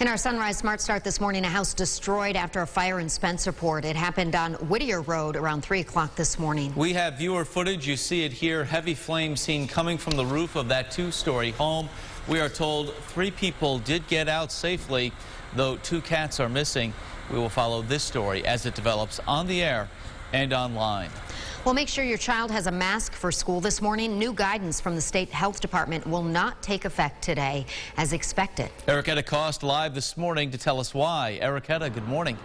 In our Sunrise Smart Start this morning, a house destroyed after a fire in Spencerport. It happened on Whittier Road around 3 o'clock this morning. We have viewer footage. You see it here. Heavy flames seen coming from the roof of that two-story home. We are told 3 people did get out safely, though 2 cats are missing. We will follow this story as it develops on the air and online. Well, make sure your child has a mask for school this morning. New guidance from the state health department will not take effect today as expected. Erica Cost live this morning to tell us why. Erica, good morning.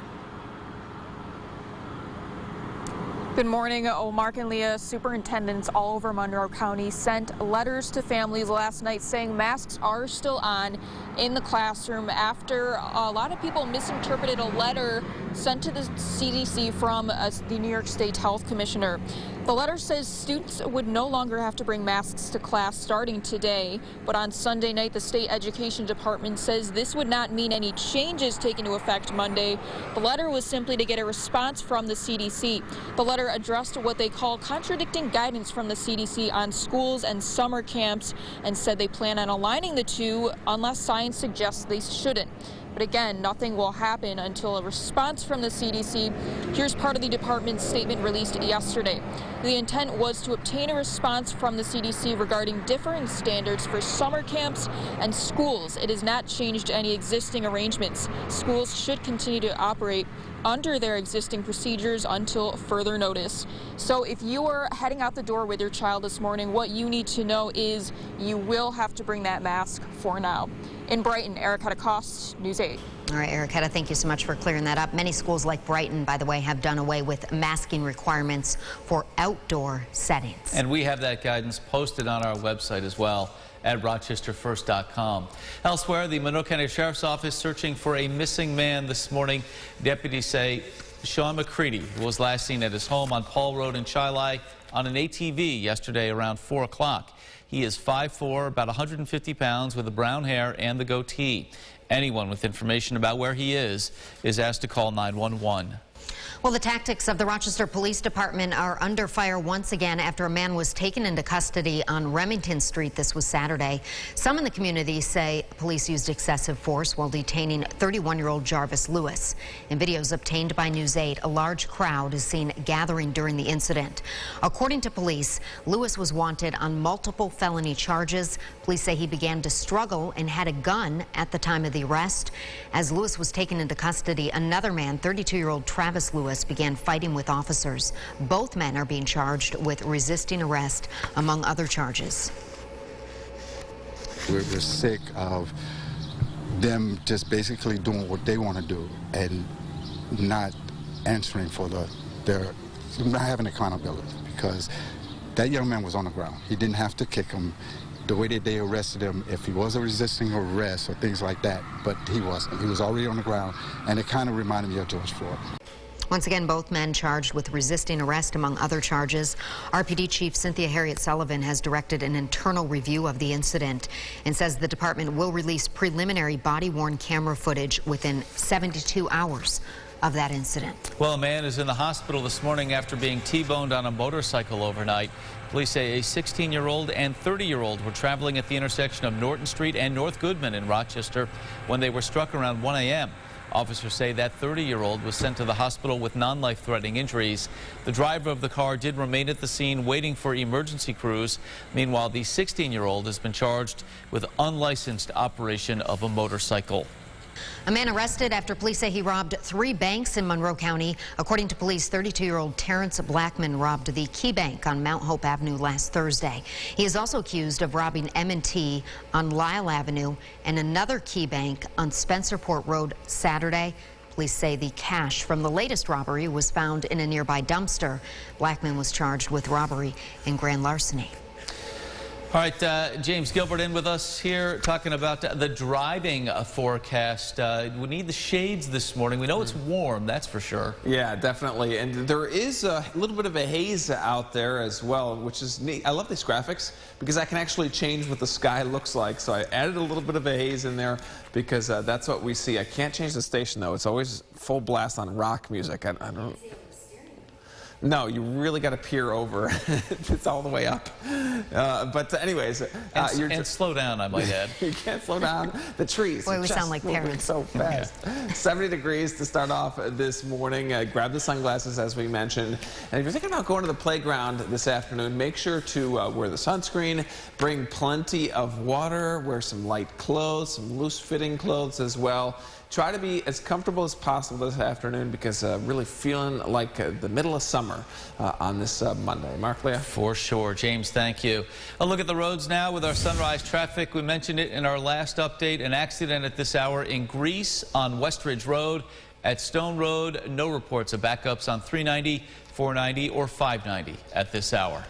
Good morning. Mark and Leah, superintendents all over Monroe County sent letters to families last night saying masks are still on in the classroom after a lot of people misinterpreted a letter sent to the CDC from the New York State Health Commissioner. The letter says students would no longer have to bring masks to class starting today, but on Sunday night the state education department says this would not mean any changes taken into effect Monday. The letter was simply to get a response from the CDC. The letter addressed what they call contradicting guidance from the CDC on schools and summer camps and said they plan on aligning the two unless science suggests they shouldn't. But again, nothing will happen until a response from the CDC. Here's part of the department's statement released yesterday. The intent was to obtain a response from the CDC regarding differing standards for summer camps and schools. It has not changed any existing arrangements. Schools should continue to operate under their existing procedures until further notice. So if you are heading out the door with your child this morning, what you need to know is you will have to bring that mask for now. In Brighton, Erica Cost, News 8. All right, Erica, thank you so much for clearing that up. Many schools like Brighton, by the way, have done away with masking requirements for outdoor settings. And we have that guidance posted on our website as well at rochesterfirst.com. Elsewhere, the Monroe County Sheriff's Office searching for a missing man this morning. Deputies say Sean McCready was last seen at his home on Paul Road in Chili on an ATV yesterday around 4 o'clock. He is 5'4", about 150 pounds, with the brown hair and the goatee. Anyone with information about where he is asked to call 911. Well, the tactics of the Rochester Police Department are under fire once again after a man was taken into custody on Remington Street. This was Saturday. Some in the community say police used excessive force while detaining 31-year-old Jarvis Lewis. In videos obtained by News 8, a large crowd is seen gathering during the incident. According to police, Lewis was wanted on multiple felony charges. Police say he began to struggle and had a gun at the time of the arrest. As Lewis was taken into custody, another man, 32-year-old Travis Lewis, began fighting with officers. Both men are being charged with resisting arrest, among other charges. We're sick of them just basically doing what they want to do and not answering for not having accountability, because that young man was on the ground. He didn't have to kick him the way that they arrested him if he was a resisting arrest or things like that, but he wasn't. He was already on the ground, and it kind of reminded me of George Floyd. Once again, both men charged with resisting arrest, among other charges. RPD Chief Cynthia Harriet Sullivan has directed an internal review of the incident and says the department will release preliminary body-worn camera footage within 72 hours of that incident. Well, a man is in the hospital this morning after being T-boned on a motorcycle overnight. Police say a 16-year-old and 30-year-old were traveling at the intersection of Norton Street and North Goodman in Rochester when they were struck around 1 a.m. Officers say that 30-year-old was sent to the hospital with non-life-threatening injuries. The driver of the car did remain at the scene waiting for emergency crews. Meanwhile, the 16-year-old has been charged with unlicensed operation of a motorcycle. A man arrested after police say he robbed 3 banks in Monroe County. According to police, 32-year-old Terrence Blackman robbed the Key Bank on Mount Hope Avenue last Thursday. He is also accused of robbing M&T on Lyle Avenue and another Key Bank on Spencerport Road Saturday. Police say the cash from the latest robbery was found in a nearby dumpster. Blackman was charged with robbery and grand larceny. All right, James Gilbert in with us here talking about the driving forecast. We need the shades this morning. We know it's warm, that's for sure. Yeah, definitely. And there is a little bit of a haze out there as well, which is neat. I love these graphics because I can actually change what the sky looks like. So I added a little bit of a haze in there because that's what we see. I can't change the station, though. It's always full blast on rock music. I don't... No, you really got to peer over. It's all the way up. But anyways. And slow down, I might add. You can't slow down. The trees. Boy, we sound like parents. So fast. Yeah. 70 degrees to start off this morning. Grab the sunglasses, as we mentioned. And if you're thinking about going to the playground this afternoon, make sure to wear the sunscreen, bring plenty of water, wear some light clothes, some loose-fitting clothes as well. Try to be as comfortable as possible this afternoon because really feeling like the middle of summer on this Monday. Mark, Leah? For sure. James, thank you. A look at the roads now with our sunrise traffic. We mentioned it in our last update. An accident at this hour in Greece on Westridge Road. At Stone Road, no reports of backups on 390, 490, or 590 at this hour.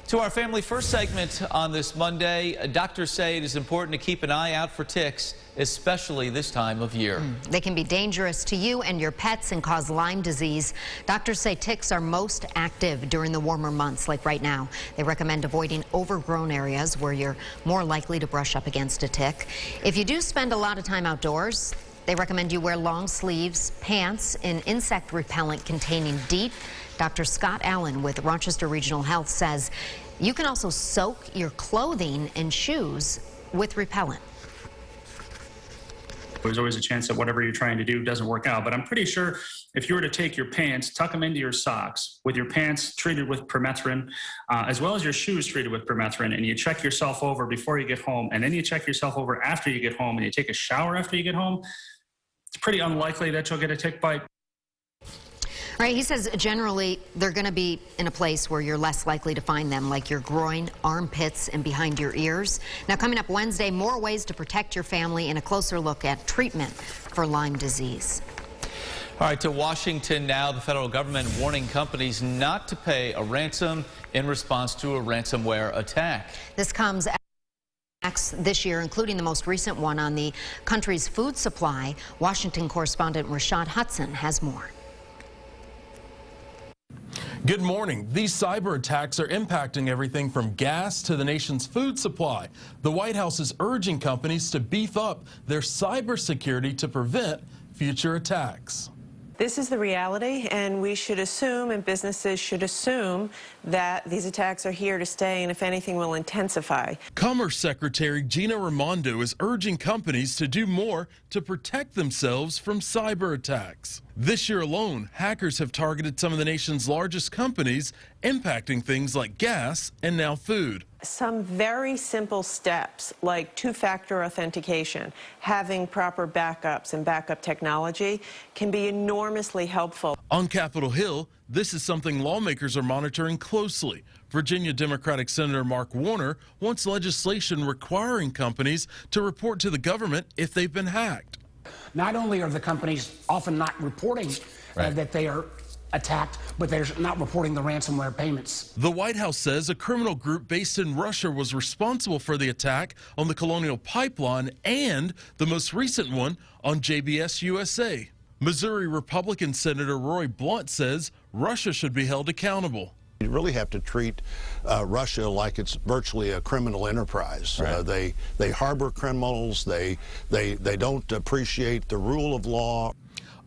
To our Family First segment on this Monday, doctors say it is important to keep an eye out for ticks, especially this time of year. They can be dangerous to you and your pets and cause Lyme disease. Doctors say ticks are most active during the warmer months, like right now. They recommend avoiding overgrown areas where you're more likely to brush up against a tick. If you do spend a lot of time outdoors, they recommend you wear long sleeves, pants, and insect repellent containing DEET. Dr. Scott Allen with Rochester Regional Health says you can also soak your clothing and shoes with repellent. There's always a chance that whatever you're trying to do doesn't work out, but I'm pretty sure if you were to take your pants, tuck them into your socks, with your pants treated with permethrin, as well as your shoes treated with permethrin, and you check yourself over before you get home, and then you check yourself over after you get home, and you take a shower after you get home, it's pretty unlikely that you'll get a tick bite. Right, he says generally they're going to be in a place where you're less likely to find them, like your groin, armpits, and behind your ears. Now, coming up Wednesday, more ways to protect your family and a closer look at treatment for Lyme disease. All right, to Washington now. The federal government warning companies not to pay a ransom in response to a ransomware attack. This comes this year, including the most recent one on the country's food supply. Washington correspondent Rashad Hudson has more. Good morning. These cyber attacks are impacting everything from gas to the nation's food supply. The White House is urging companies to beef up their cybersecurity to prevent future attacks. This is the reality, and we should assume, and businesses should assume, that these attacks are here to stay, and if anything, will intensify. Commerce Secretary Gina Raimondo is urging companies to do more to protect themselves from cyber attacks. This year alone, hackers have targeted some of the nation's largest companies, impacting things like gas and now food. Some very simple steps like two-factor authentication, having proper backups and backup technology can be enormously helpful. On Capitol Hill, this is something lawmakers are monitoring closely. Virginia Democratic Senator Mark Warner wants legislation requiring companies to report to the government if they've been hacked. Not only are the companies often not reporting that they are attacked, but they're not reporting the ransomware payments. The White House says a criminal group based in Russia was responsible for the attack on the Colonial Pipeline and the most recent one on JBS USA. Missouri Republican Senator Roy Blunt says Russia should be held accountable. You really have to treat Russia like it's virtually a criminal enterprise. Right. They harbor criminals. They don't appreciate the rule of law.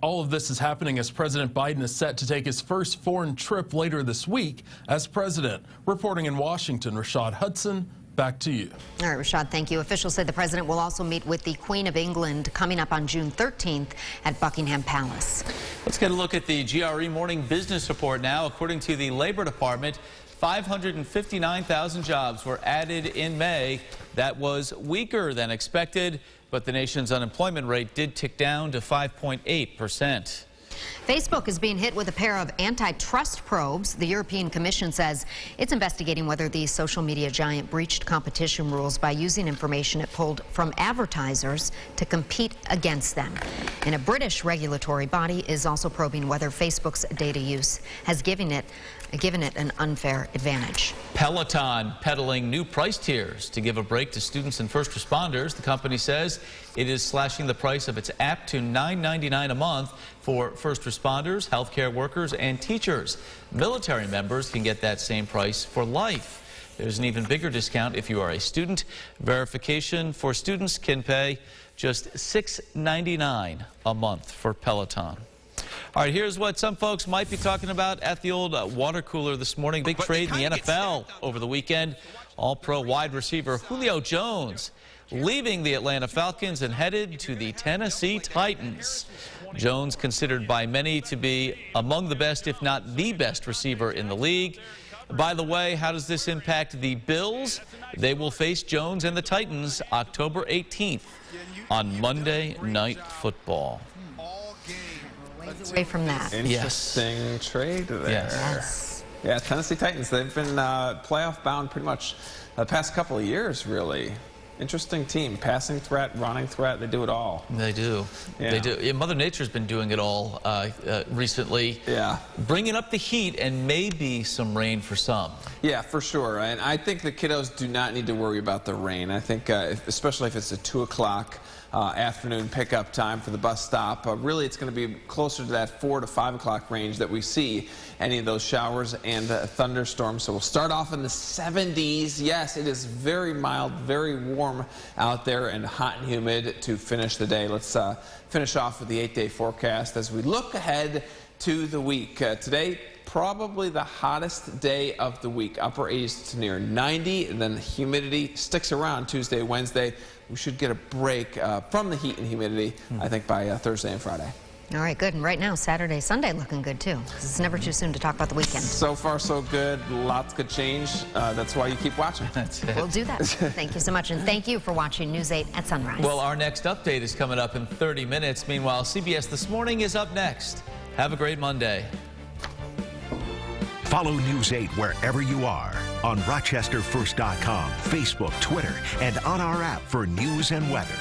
All of this is happening as President Biden is set to take his first foreign trip later this week as president. Reporting in Washington, Rashad Hudson, back to you. All right, Rashad, thank you. Officials say the president will also meet with the Queen of England coming up on June 13th at Buckingham Palace. Let's get a look at the GRE Morning Business Report now. According to the Labor Department, 559,000 jobs were added in May. That was weaker than expected, but the nation's unemployment rate did tick down to 5.8%. Facebook is being hit with a pair of antitrust probes. The European Commission says it's investigating whether the social media giant breached competition rules by using information it pulled from advertisers to compete against them. And a British regulatory body is also probing whether Facebook's data use has given it an unfair advantage. Peloton peddling new price tiers to give a break to students and first responders. The company says it is slashing the price of its app to $9.99 a month for first responders, healthcare workers, and teachers. Military members can get that same price for life. There's an even bigger discount if you are a student. Verification for students can pay just $6.99 a month for Peloton. All right, here's what some folks might be talking about at the old water cooler this morning. Big trade in the NFL over the weekend. All-pro wide receiver Julio Jones leaving the Atlanta Falcons and headed to the Tennessee Titans. Jones considered by many to be among the best, if not the best receiver in the league. By the way, how does this impact the Bills? They will face Jones and the Titans October 18th on Monday Night Football. Away from that. Interesting trade there. Yes. Yeah, Tennessee Titans, they've been playoff bound pretty much the past couple of years, really. Interesting team. Passing threat, running threat, they do it all. They do. Yeah. They do. Yeah, Mother Nature's been doing it all recently. Yeah. Bringing up the heat and maybe some rain for some. Yeah, for sure. And I think the kiddos do not need to worry about the rain. I think, especially if it's a 2 o'clock afternoon pickup time for the bus stop, really it's going to be closer to that 4 to 5 o'clock range that we see any of those showers and thunderstorms. So we'll start off in the 70s. Yes, it is very mild, very warm out there and hot and humid to finish the day. Let's finish off with the 8-day forecast as we look ahead to the week. Today, probably the hottest day of the week. Upper 80s to near 90, and then the humidity sticks around Tuesday, Wednesday. We should get a break from the heat and humidity, I think, by Thursday and Friday. All right, good. And right now, Saturday, Sunday looking good, too. It's never too soon to talk about the weekend. So far, so good. Lots could change. That's why you keep watching. That's it. We'll do that. Thank you so much. And thank you for watching News 8 at Sunrise. Well, our next update is coming up in 30 minutes. Meanwhile, CBS This Morning is up next. Have a great Monday. Follow News 8 wherever you are on RochesterFirst.com, Facebook, Twitter, and on our app for news and weather.